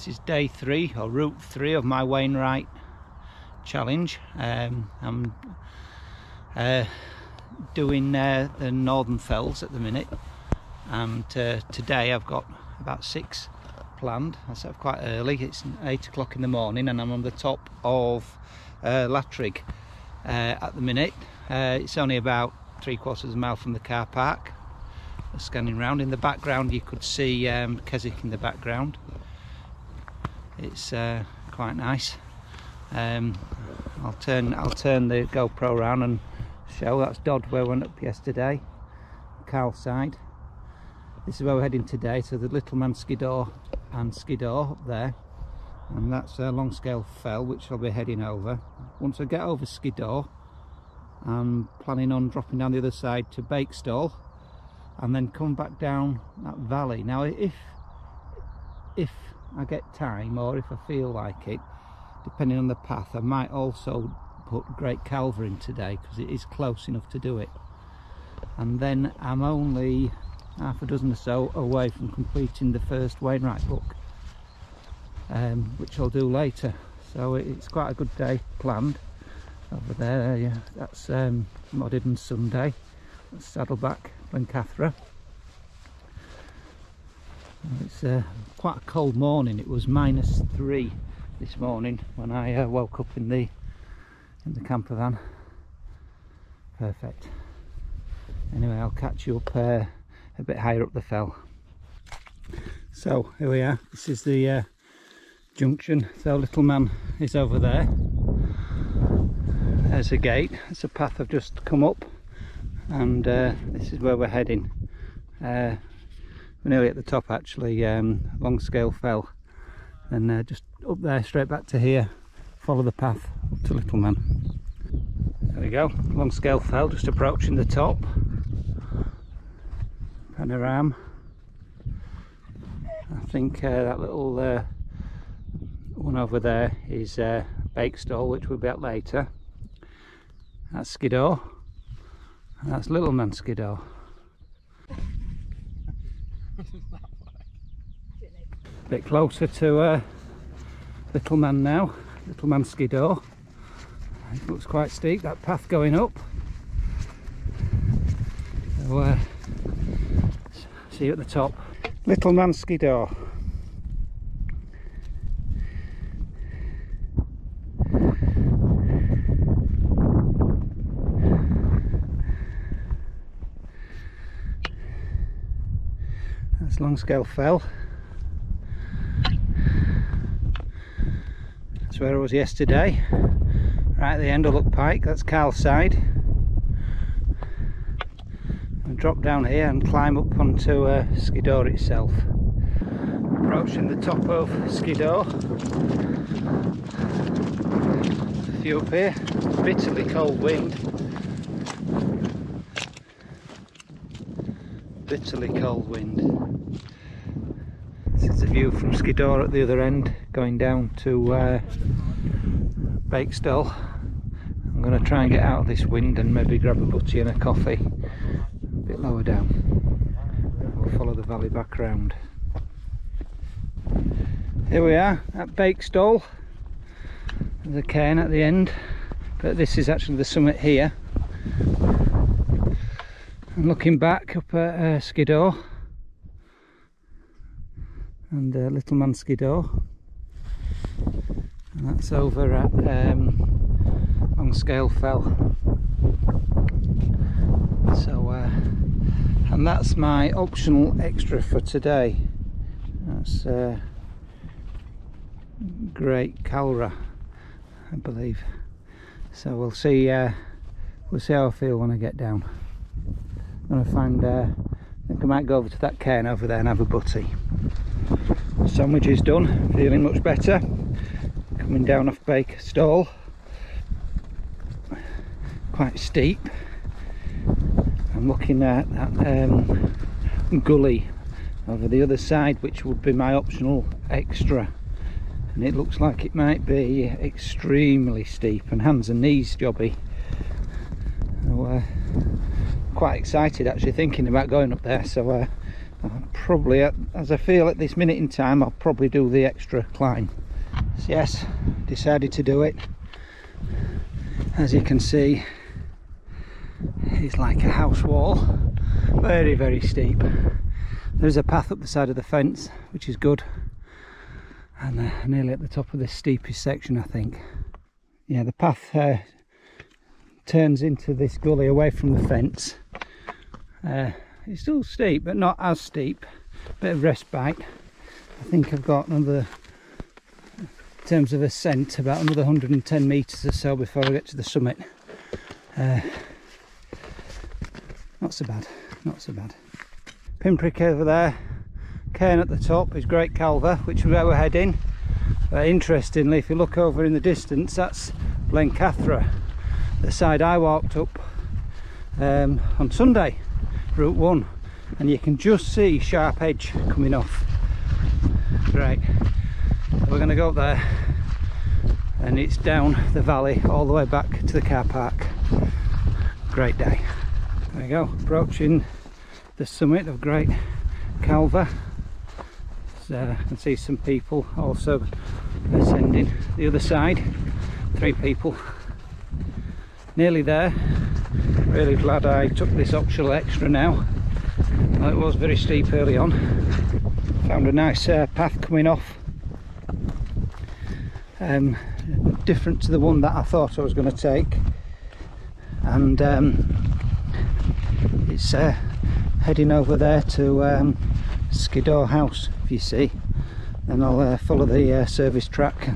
This is day 3 or route 3 of my Wainwright challenge. I'm doing the northern fells at the minute, and today I've got about 6 planned. I set up quite early. It's 8 o'clock in the morning and I'm on the top of Latrigg at the minute. It's only about 3/4 of a mile from the car park. Scanning round. In the background you could see Keswick in the background. It's quite nice. I'll turn the GoPro around and show. That's Dodd where we went up yesterday, Calva side. This is where we're heading today, so the Little Man Skiddaw and Skiddaw up there, and that's Lonscale Fell, which I'll be heading over. Once I get over Skiddaw, I'm planning on dropping down the other side to Bakestall and then come back down that valley. Now if I get time, or if I feel like it, depending on the path, I might also put Great Calva in today because it is close enough to do it. And then I'm only half a dozen or so away from completing the first Wainwright book, which I'll do later. So it's quite a good day planned over there. Yeah, that's Modded Sunday. That's Saddleback, Blencathra. It's quite a cold morning. It was -3 this morning when I woke up in the camper van. Perfect. Anyway, I'll catch you up a bit higher up the fell. So here we are. This is the junction. So Little Man is over there. There's a gate. It's a path I've just come up, and this is where we're heading. We're nearly at the top actually. Lonscale Fell, and just up there straight back to here. Follow the path up to Little Man. There we go, Lonscale Fell, just approaching the top. Panorama. I think that little one over there is Bakestall, which we'll be at later. That's Skiddaw, and that's Little Man Skiddaw. A bit closer to Little Man now, Little Man Skiddaw. It looks quite steep, that path going up. So see you at the top. Little Man Skiddaw. That's Lonscale Fell. That's where I was yesterday. Right at the end of Look Pike, that's Calva side. And drop down here and climb up onto Skiddaw itself. Approaching the top of Skiddaw. There's a few up here. Bitterly cold wind. Bitterly cold wind. This is the view from Skiddaw at the other end, going down to Bakestall. I'm going to try and get out of this wind and maybe grab a butty and a coffee a bit lower down. We'll follow the valley back round. Here we are at Bakestall. There's a cairn at the end, but this is actually the summit here. And looking back up at Skiddaw and Little Man Skiddaw, and that's over at Lonscale Fell. So and that's my optional extra for today. That's Great Calva, I believe. So we'll see how I feel when I get down. I'm going to find, I think I might go over to that cairn over there and have a butty. The sandwich is done, feeling much better. Coming down off Bakestall. Quite steep. I'm looking at that gully over the other side, which would be my optional extra. And it looks like it might be extremely steep and hands and knees jobby. So, quite excited actually thinking about going up there, so probably, as I feel at this minute in time, I'll probably do the extra climb. So yes, decided to do it. As you can see, it's like a house wall, very, very steep. There's a path up the side of the fence, which is good, and nearly at the top of this steepest section, I think. Yeah, the path turns into this gully away from the fence. It's still steep, but not as steep. Bit of respite. I think I've got another, in terms of ascent, about another 110 metres or so before I get to the summit. Not so bad, not so bad. Pinprick over there, cairn at the top is Great Calva, which is where we're heading. Interestingly, if you look over in the distance, that's Blencathra, the side I walked up on Sunday, Route 1, and you can just see Sharp Edge coming off. Great. We're going to go up there, and it's down the valley all the way back to the car park. Great day. There we go, approaching the summit of Great Calva. I can see some people also ascending the other side. 3 people. Nearly there. Really glad I took this optional extra now. Well, it was very steep early on. Found a nice path coming off. Different to the one that I thought I was going to take. And it's heading over there to Skiddaw house, if you see. Then I'll follow the service track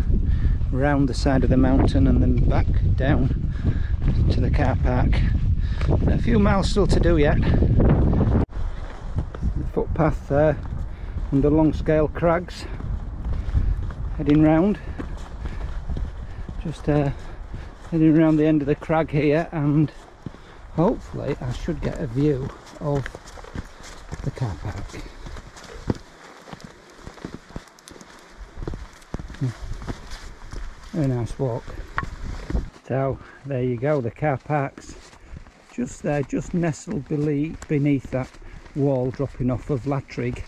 round the side of the mountain and then back down to the car park. A few miles still to do yet. The footpath there under Lonscale crags, heading round, just heading around the end of the crag here, and hopefully I should get a view of the car park. Very nice walk. So there you go, the car park's just there, just nestled beneath that wall dropping off of Latrigg,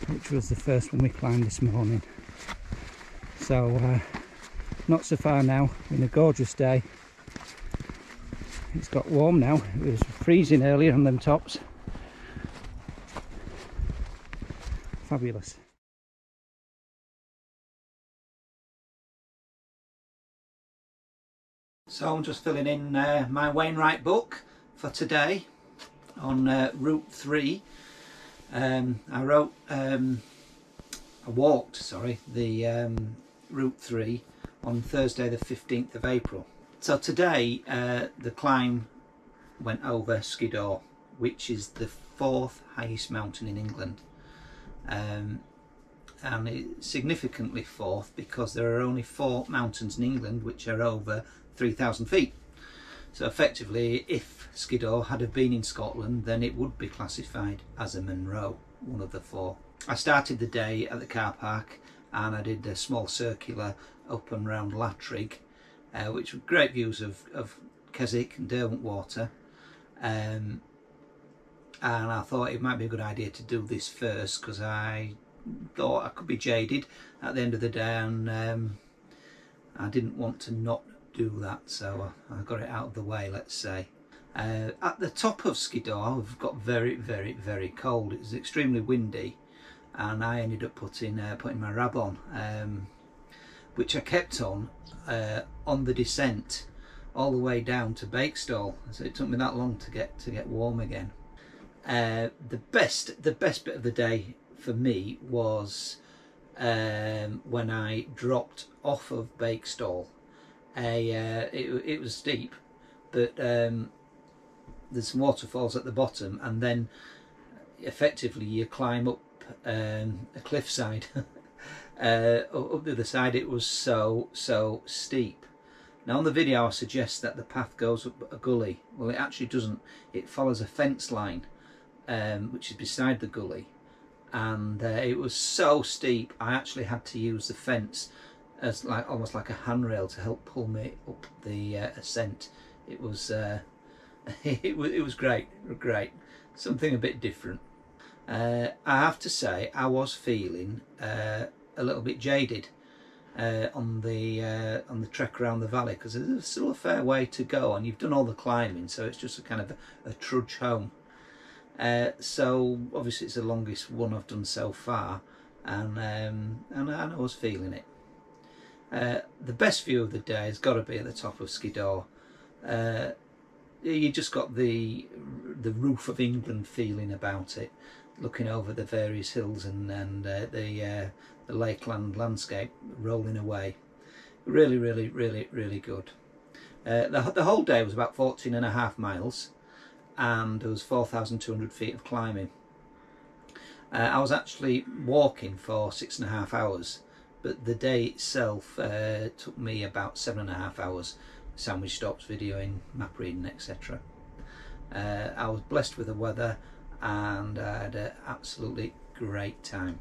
which was the first one we climbed this morning. So not so far now, been a gorgeous day. It's got warm now, it was freezing earlier on them tops. Fabulous. So I'm just filling in my Wainwright book for today on Route 3. I walked the Route 3 on Thursday the 15th of April. So today the climb went over Skiddaw, which is the 4th highest mountain in England. And it's significantly 4th because there are only 4 mountains in England which are over 3,000 feet. So effectively, if Skiddaw had have been in Scotland, then it would be classified as a Munro, one of the 4. I started the day at the car park and I did a small circular up and round Latrigg, which were great views of Keswick and Derwentwater. And I thought it might be a good idea to do this first because I thought I could be jaded at the end of the day, and I didn't want to not do that, so I got it out of the way, let's say. At the top of Skiddaw we've got very, very, very cold. It was extremely windy and I ended up putting my rab on, which I kept on the descent all the way down to Bakestall, so it took me that long to get warm again. The best bit of the day for me was when I dropped off of Bakestall. It was steep, but there's some waterfalls at the bottom, and then effectively you climb up a cliffside. Up the other side it was so steep. Now on the video I suggest that the path goes up a gully. Well, it actually doesn't. It follows a fence line which is beside the gully, and it was so steep I actually had to use the fence as almost like a handrail to help pull me up the ascent. It was it was great, something a bit different. I have to say I was feeling a little bit jaded on the trek around the valley, because there's still a fair way to go and you've done all the climbing, so it's just a kind of a trudge home. So obviously it's the longest one I've done so far, and I was feeling it. The best view of the day has got to be at the top of Skiddaw. You just got the roof of England feeling about it, looking over the various hills and the lakeland landscape rolling away. Really, really, really, really good. The whole day was about 14.5 miles, and there was 4,200 feet of climbing. I was actually walking for 6.5 hours, but the day itself took me about 7.5 hours. Sandwich stops, videoing, map reading, etc. I was blessed with the weather and I had an absolutely great time.